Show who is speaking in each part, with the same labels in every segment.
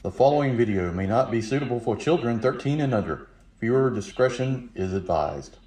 Speaker 1: The following video may not be suitable for children 13 and under. Viewer discretion is advised.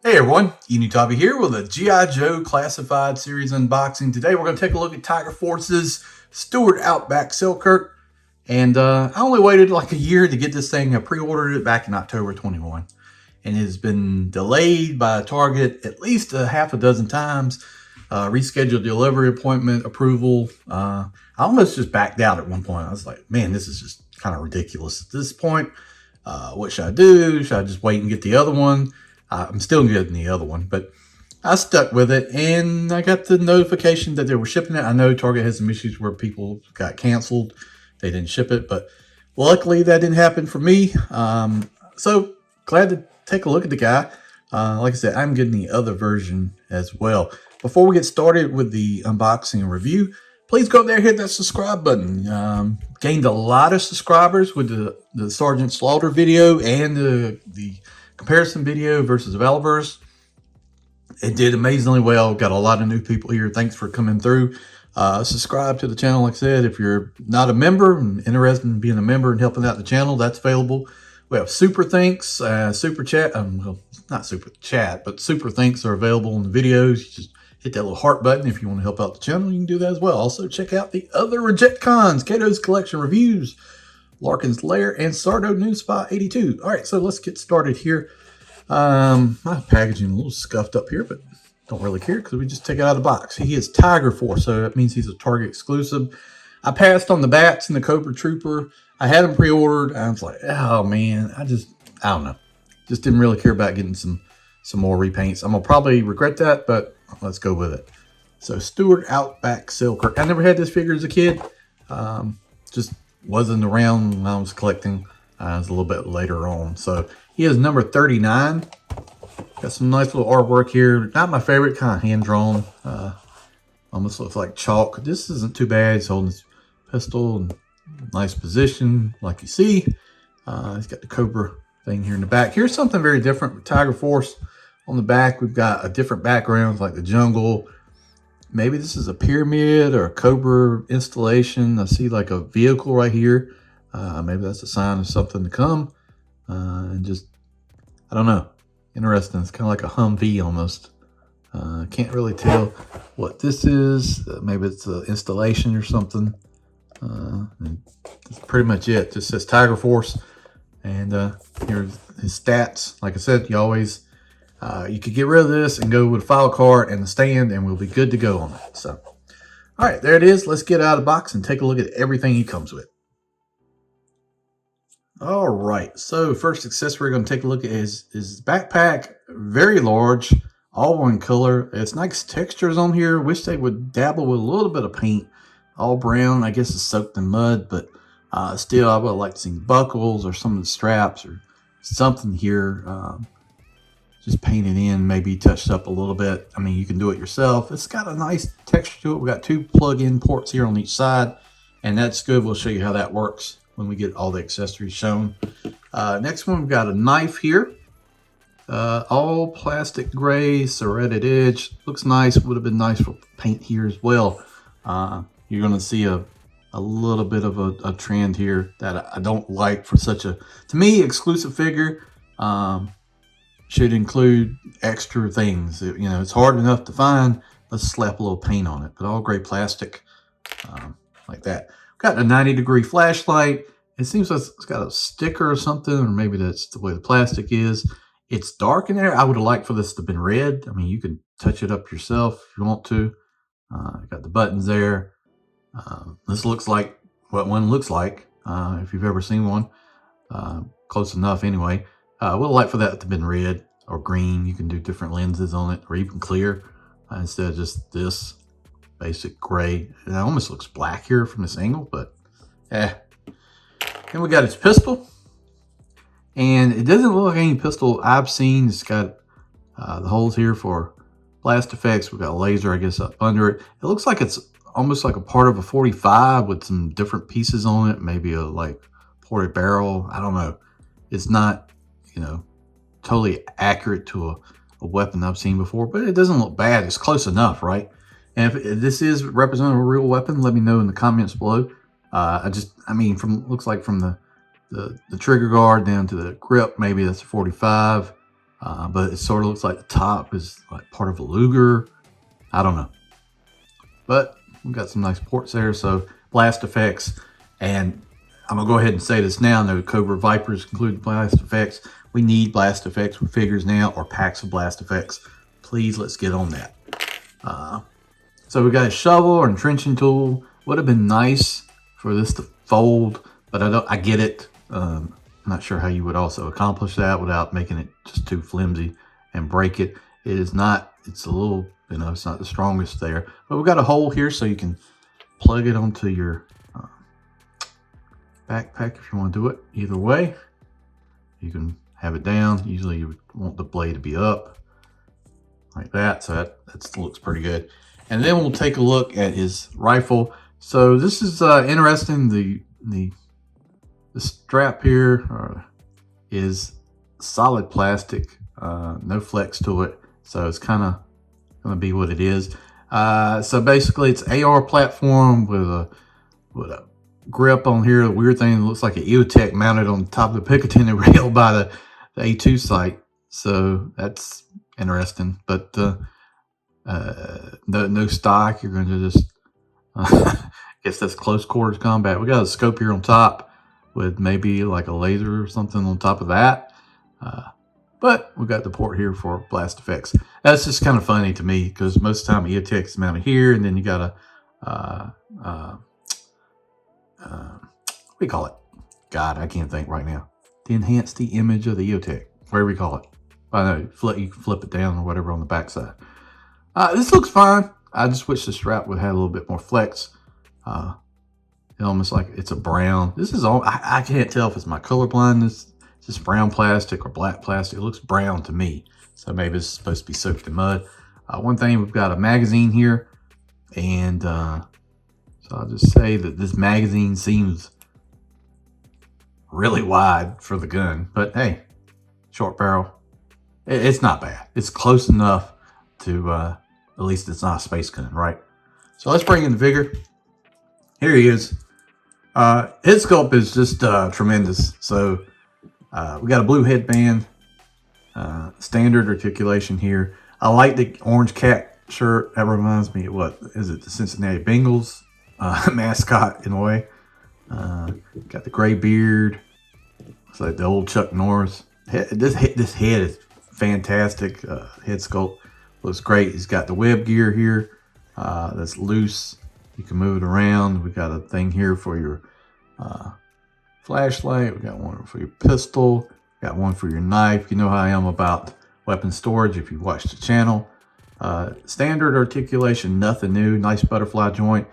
Speaker 1: Hey everyone, Enewtabie here with a G.I. Joe Classified Series unboxing. Today we're going to take a look at Tiger Force's Stuart Outback Selkirk. And I only waited like a year to get this thing. I pre-ordered it back in October 21. And it has been delayed by Target at least a half a dozen times. Rescheduled delivery appointment approval. I almost just backed out at one point. I was like, man, this is just kind of ridiculous at this point. What should I do? Should I just wait and get the other one? I'm still getting the other one, but I stuck with it, and I got the notification that they were shipping it. I know Target has some issues where people got canceled. They didn't ship it, but luckily that didn't happen for me. So glad to take a look at the guy. Like I said, I'm getting the other version as well. Before we get started with the unboxing and review, please go up there and hit that subscribe button. Gained a lot of subscribers with the Sergeant Slaughter video and the comparison video versus Valverse. It did amazingly well. Got a lot of new people here. Thanks for coming through. Subscribe to the channel. Like I said, if you're not a member and interested in being a member and helping out the channel, that's available. We have super thanks, super chat. Well, not super chat, but super thanks are available in the videos. You just hit that little heart button if you want to help out the channel. You can do that as well. Also, check out the other Reject Cons, Kato's Collection Reviews, Larkin's Lair, and Sardo News Spot 82. All right, so let's get started here. My packaging a little scuffed up here, but don't really care because we just take it out of the box. He is Tiger Force, so that means he's a Target exclusive. I passed on the Bats and the Cobra Trooper. I had them pre-ordered. I was like, oh man, I don't know. Just didn't really care about getting some more repaints. I'm gonna probably regret that, but let's go with it. So Stuart Outback Selkirk. I never had this figure as a kid. Just wasn't around when I was collecting. It was a little bit later on. So he is number 39. Got some nice little artwork here. Not my favorite, kind of hand-drawn. Almost looks like chalk. This isn't too bad. He's holding his pistol in nice position, like you see. He's got the Cobra thing here in the back. Here's something very different with Tiger Force. On the back, we've got a different background, like the jungle. Maybe this is a pyramid or a Cobra installation. I see like a vehicle right here. Maybe that's a sign of something to come. And just, I don't know. Interesting. It's kind of like a Humvee almost. Can't really tell what this is. Maybe it's an installation or something. And that's pretty much it. Just says Tiger Force. And here's his stats. Like I said, you always... you could get rid of this and go with a file cart and the stand, and we'll be good to go on that. So, all right, there it is. Let's get out of the box and take a look at everything he comes with. All right, so first accessory we're going to take a look at is his backpack. Very large, all one color. It's nice textures on here. Wish they would dabble with a little bit of paint. All brown, I guess it's soaked in mud, but still I would like to see buckles or some of the straps or something here. Just painted in, maybe touched up a little bit. I mean, you can do it yourself. It's got a nice texture to it. We got two plug-in ports here on each side, and that's good. We'll show you how that works when we get all the accessories shown. Next one, we've got a knife here. All plastic gray, serrated edge. Looks nice. Would have been nice for paint here as well. You're going to see a little bit of a trend here that I don't like for such a, to me, exclusive figure. Should include extra things. You know, it's hard enough to find. Let's slap a little paint on it. But all gray plastic, like that. Got a 90-degree flashlight. It seems like it's got a sticker or something, or maybe that's the way the plastic is. It's dark in there. I would have liked for this to have been red. I mean, you can touch it up yourself if you want to. Got the buttons there. This looks like what one looks like, if you've ever seen one. Close enough anyway. I would like for that to have been red or green. You can do different lenses on it, or even clear, instead of just this basic gray. It almost looks black here from this angle, but And we got his pistol. And it doesn't look like any pistol I've seen. It's got the holes here for blast effects. We've got a laser, I guess, up under it. It looks like it's almost like a part of a 45 with some different pieces on it. Maybe a like ported barrel. I don't know. It's not, you know, totally accurate to a weapon I've seen before, but it doesn't look bad. It's close enough, right? And if this is representing a real weapon, let me know in the comments below. I mean, looks like from the trigger guard down to the grip, maybe that's a 45. But it sort of looks like the top is like part of a Luger. I don't know. But we've got some nice ports there. So blast effects. And I'm going to go ahead and say this now. No Cobra Vipers include blast effects. We need blast effects with figures now, or packs of blast effects. Please, let's get on that. So we got a shovel or entrenching tool. Would have been nice for this to fold, but I get it. I'm not sure how you would also accomplish that without making it just too flimsy and break it. It is not, it's a little, you know, it's not the strongest there. But we've got a hole here so you can plug it onto your backpack if you want to do it. Either way, you can have it down. Usually you want the blade to be up like that. So that looks pretty good. And then we'll take a look at his rifle. So this is interesting. The strap here is solid plastic, no flex to it. So it's kind of going to be what it is. So basically it's AR platform with a grip on here. The weird thing, looks like an EOTech mounted on the top of the Picatinny rail by the A2 sight. So that's interesting. But no stock. You're going to just guess that's close quarters combat. We got a scope here on top with maybe like a laser or something on top of that. But we got the port here for blast effects. That's just kind of funny to me because most of the time EOTech is mounted here, and then you got a what do you call it? God, I can't think right now. To enhance the image of the EOTech, whatever we call it. I know you can flip it down or whatever on the backside. This looks fine. I just wish the strap would have a little bit more flex. It almost like it's a brown. This is all, I can't tell if it's my color blindness. It's just brown plastic or black plastic. It looks brown to me. So maybe it's supposed to be soaked in mud. One thing, we've got a magazine here. And so I'll just say that this magazine seems really wide for the gun. But hey, short barrel. It's not bad. It's close enough to, at least it's not a space gun, right? So let's bring in the figure. Here he is. His sculpt is just tremendous. So we got a blue headband, standard articulation here. I like the orange cat shirt. That reminds me of what is it? The Cincinnati Bengals mascot in a way. Got the gray beard. It's like the old Chuck Norris. This head is fantastic. Head sculpt looks great. He's got the web gear here that's loose. You can move it around. We got a thing here for your flashlight. We got one for your pistol. Got one for your knife. You know how I am about weapon storage if you watch the channel. Standard articulation, nothing new. Nice butterfly joint.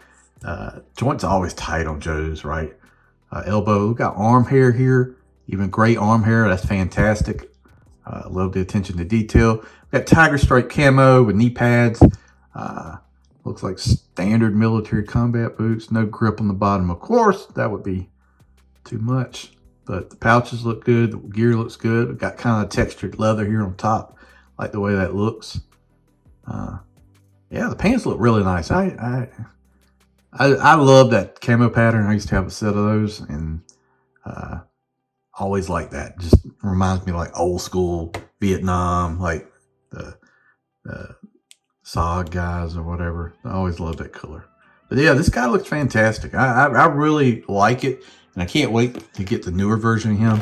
Speaker 1: Joint's always tight on Joe's, right? Elbow. We got arm hair here. Even gray arm hair. That's fantastic. Love the attention to detail. We got tiger stripe camo with knee pads. Looks like standard military combat boots. No grip on the bottom. Of course, that would be too much. But the pouches look good. The gear looks good. We've got kind of textured leather here on top. Like the way that looks. Yeah, the pants look really nice. I love that camo pattern. I used to have a set of those, and always like that. Just reminds me of like old school Vietnam, like the SOG guys or whatever. I always love that color. But yeah, this guy looks fantastic. I really like it, and I can't wait to get the newer version of him.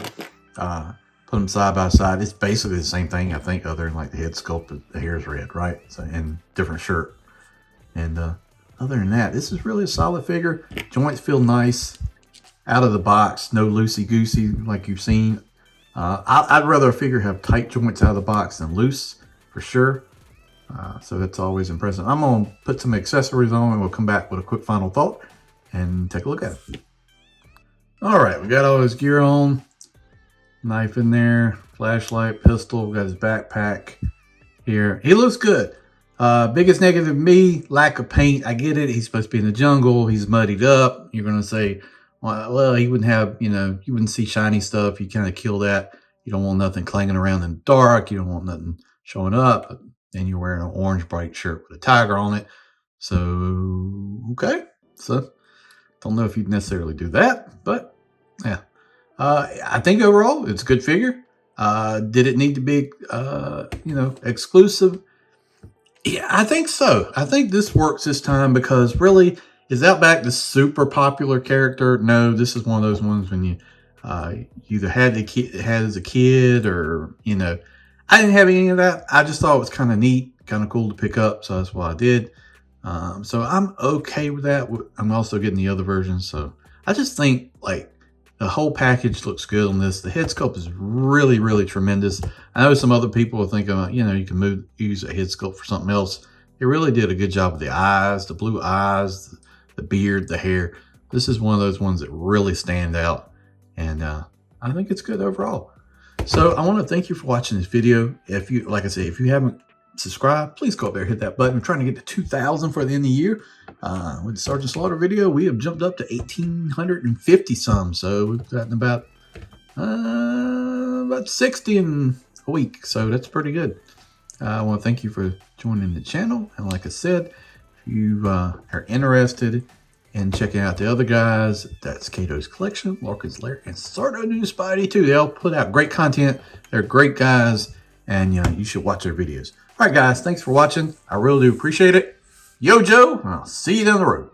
Speaker 1: Put them side by side. It's basically the same thing, I think, other than like the head sculpt, the hair is red, right? So, and different shirt. And other than that, this is really a solid figure. Joints feel nice out of the box, no loosey-goosey like you've seen. I'd rather a figure have tight joints out of the box than loose, for sure. So that's always impressive. I'm going to put some accessories on, and we'll come back with a quick final thought and take a look at it. All right, we got all his gear on. Knife in there, flashlight, pistol, got his backpack here. He looks good. Biggest negative to me, lack of paint. I get it. He's supposed to be in the jungle. He's muddied up. You're going to say, well, he wouldn't have, you wouldn't see shiny stuff. You kind of kill that. You don't want nothing clanging around in the dark. You don't want nothing showing up. And you're wearing an orange bright shirt with a tiger on it. So, okay. So, don't know if you'd necessarily do that, but yeah. I think overall it's a good figure. Did it need to be, exclusive? Yeah, I think so. I think this works this time because really, is Outback the super popular character? No, this is one of those ones when you either had as a kid or, I didn't have any of that. I just thought it was kind of neat, kind of cool to pick up. So that's what I did. So I'm okay with that. I'm also getting the other version. So I just think like the whole package looks good on this. The head sculpt is really, really tremendous. I know some other people are thinking, you can use a head sculpt for something else. It really did a good job with the eyes, the blue eyes, the beard, the hair. This is one of those ones that really stand out. And I think it's good overall. So I want to thank you for watching this video. Like I said, if you haven't subscribed, please go up there, hit that button. We're trying to get to 2,000 for the end of the year. With the Sergeant Slaughter video, we have jumped up to 1,850 some. So we've gotten about 60 in a week. So that's pretty good. I want to thank you for joining the channel. And like I said, if you are interested in checking out the other guys, that's Kato's Collection, Larkin's Lair, and Sardo New Spidey too. They all put out great content. They're great guys, and you should watch their videos. All right, guys, thanks for watching. I really do appreciate it. Yo, Joe, and I'll see you down the road.